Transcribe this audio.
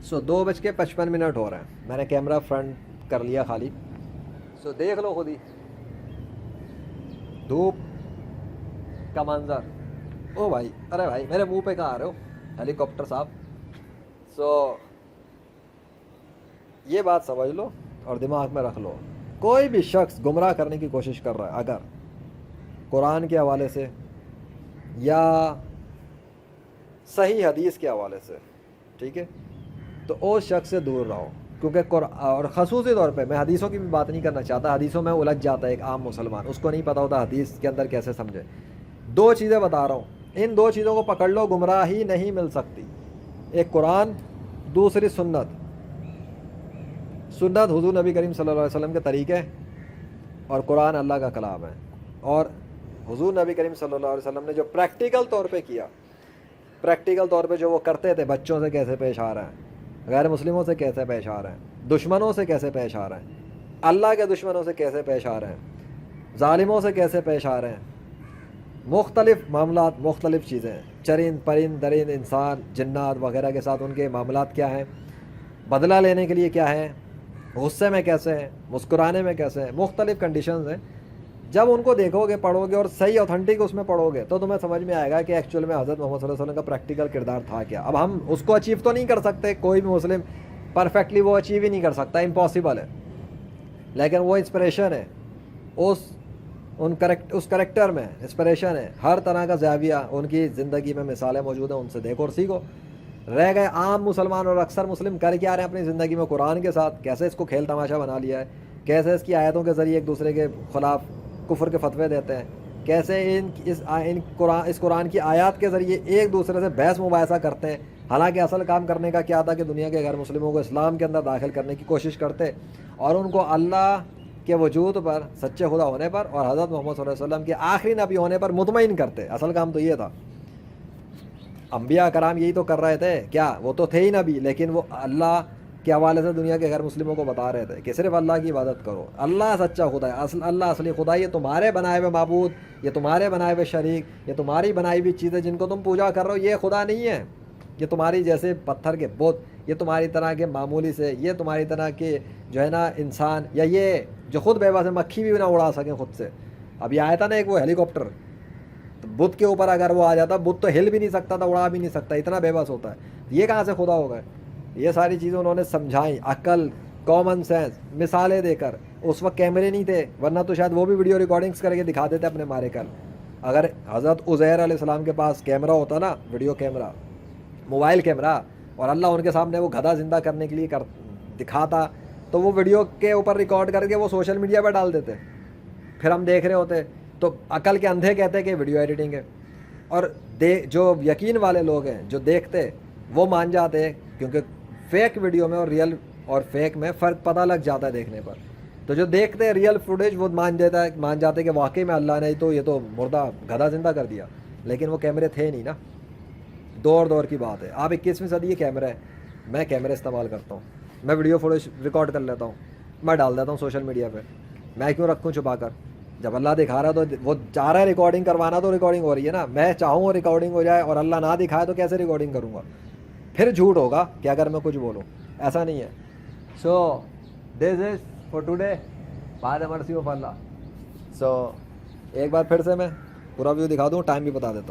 2:55 ہو رہے ہیں. میں نے کیمرہ فرنٹ کر لیا خالی. دیکھ لو خود ہی دھوپ کا منظر. او بھائی, ارے بھائی میرے منہ پہ کہاں آ رہے ہو ہیلی کاپٹر صاحب. یہ بات سمجھ لو اور دماغ میں رکھ لو, کوئی بھی شخص گمراہ کرنے کی کوشش کر رہا ہے اگر قرآن کے حوالے سے یا صحیح حدیث کے حوالے سے, ٹھیک ہے, تو اس شخص سے دور رہو. کیونکہ اور خصوصی طور پہ میں حدیثوں کی بھی بات نہیں کرنا چاہتا, حدیثوں میں الجھ جاتا ہے ایک عام مسلمان, اس کو نہیں پتہ ہوتا حدیث کے اندر کیسے سمجھے. 2 چیزیں بتا رہا ہوں, ان 2 چیزوں کو پکڑ لو, گمراہی نہیں مل سکتی. ایک قرآن, دوسری سنت. سنت حضور نبی کریم صلی اللہ علیہ وسلم کے طریقے, اور قرآن اللہ کا کلام ہے. اور حضور نبی کریم صلی اللہ علیہ وسلم نے جو پریکٹیکل طور پہ کیا, پریکٹیکل طور پہ جو وہ کرتے تھے, بچوں سے کیسے پیش آ رہے ہیں, غیر مسلموں سے کیسے پیش آ رہے ہیں, دشمنوں سے کیسے پیش آ رہے ہیں, اللہ کے دشمنوں سے کیسے پیش آ رہے ہیں, ظالموں سے کیسے پیش آ رہے ہیں, مختلف معاملات, مختلف چیزیں, چرند پرند درند انسان جنات وغیرہ کے ساتھ ان کے معاملات کیا ہیں, بدلہ لینے کے لیے کیا ہے, غصے میں کیسے ہیں, مسکرانے میں کیسے ہیں, مختلف کنڈیشنز ہیں. جب ان کو دیکھو گے, پڑھو گے اور صحیح اوتھینٹک اس میں پڑھو گے تو تمہیں سمجھ میں آئے گا کہ ایکچوئل میں حضرت محمد صلی اللہ علیہ وسلم کا پریکٹیکل کردار تھا کیا. اب ہم اس کو اچیو تو نہیں کر سکتے, کوئی بھی مسلم پرفیکٹلی وہ اچیو ہی نہیں کر سکتا, امپاسبل ہے, لیکن وہ انسپریشن ہے, اس کریکٹر میں انسپریشن ہے. ہر طرح کا زاویہ ان کی زندگی میں مثالیں موجود ہیں, ان سے دیکھو اور سیکھو. رہ گئے عام مسلمان, اور اکثر مسلم کر کے آ رہے ہیں اپنی زندگی میں قرآن کے ساتھ, کیسے اس کو کھیل تماشا بنا لیا ہے, کیسے اس کی آیتوں کے ذریعے ایک دوسرے کے خلاف کفر کے فتوے دیتے ہیں, کیسے اس قرآن کی آیات کے ذریعے ایک دوسرے سے بحث مباحثہ کرتے ہیں, حالانکہ اصل کام کرنے کا کیا تھا کہ دنیا کے غیر مسلموں کو اسلام کے اندر داخل کرنے کی کوشش کرتے, اور ان کو اللہ کے وجود پر, سچے خدا ہونے پر, اور حضرت محمد صلی اللہ علیہ وسلم کے آخری نبی ہونے پر مطمئن کرتے. اصل کام تو یہ تھا. انبیاء کرام یہی تو کر رہے تھے کیا, وہ تو تھے ہی نبی, لیکن وہ اللہ کے حوالے سے دنیا کے غیر مسلموں کو بتا رہے تھے کہ صرف اللہ کی عبادت کرو, اللہ سچا خدا ہے, اللہ اصلی خدا. یہ تمہارے بنائے ہوئے معبود, یہ تمہارے بنائے ہوئے شریک, یہ تمہاری بنائی ہوئی چیزیں جن کو تم پوجا کر رہے ہو, یہ خدا نہیں ہے. یہ تمہاری جیسے پتھر کے بت, یہ تمہاری طرح کے معمولی سے, یہ تمہاری طرح کے جو ہے نا انسان, یا یہ جو خود بے بس مکھی بھی نہ اڑا سکیں خود سے. اب یہ آیا تھا نا ایک وہ ہیلی کاپٹر, تو بت کے اوپر اگر وہ آ جاتا, بت تو ہل بھی نہیں سکتا تھا, اڑا بھی نہیں سکتا, اتنا بے بس ہوتا ہے. یہ کہاں سے خدا ہو گئے. یہ ساری چیزیں انہوں نے سمجھائیں, عقل, کامن سینس, مثالیں دے کر. اس وقت کیمرے نہیں تھے, ورنہ تو شاید وہ بھی ویڈیو ریکارڈنگس کر کے دکھا دیتے اپنے مارے کل. اگر حضرت عزیر علیہ السلام کے پاس کیمرہ ہوتا نا, ویڈیو کیمرہ, موبائل کیمرہ, اور اللہ ان کے سامنے وہ گدھا زندہ کرنے کے لیے دکھاتا, تو وہ ویڈیو کے اوپر ریکارڈ کر کے وہ سوشل میڈیا پہ ڈال دیتے, پھر ہم دیکھ رہے ہوتے. تو عقل کے اندھے کہتے کہ ویڈیو ایڈیٹنگ ہے, اور جو یقین والے لوگ ہیں جو دیکھتے وہ مان جاتے, کیونکہ فیک ویڈیو میں اور ریئل اور فیک میں فرق پتہ لگ جاتا ہے دیکھنے پر. تو جو دیکھتے ہیں ریئل فوٹیج وہ مان جاتے کہ واقعی میں اللہ نے تو یہ تو مردہ گدھا زندہ کر دیا, لیکن وہ کیمرے تھے نہیں نا. دور کی بات ہے. آپ 21ویں صدی کے کیمرے ہیں, میں کیمرے استعمال کرتا ہوں, میں ویڈیو فوٹیج ریکارڈ کر لیتا ہوں, میں ڈال دیتا ہوں سوشل میڈیا پہ. میں کیوں رکھوں چھپا کر, جب اللہ دکھا رہا ہے تو وہ چاہ رہا ہے ریکارڈنگ کروانا تو ریکارڈنگ ہو رہی ہے نا. میں چاہوں ریکارڈنگ ہو جائے اور اللہ نہ دکھائے تو کیسے ریکارڈنگ کروں گا, پھر جھوٹ ہوگا کہ اگر میں کچھ بولوں. ایسا نہیں ہے. So this is for today by the mercy of اللہ. سو ایک بار پھر سے میں پورا ویو دکھا دوں, ٹائم بھی بتا دیتا ہوں.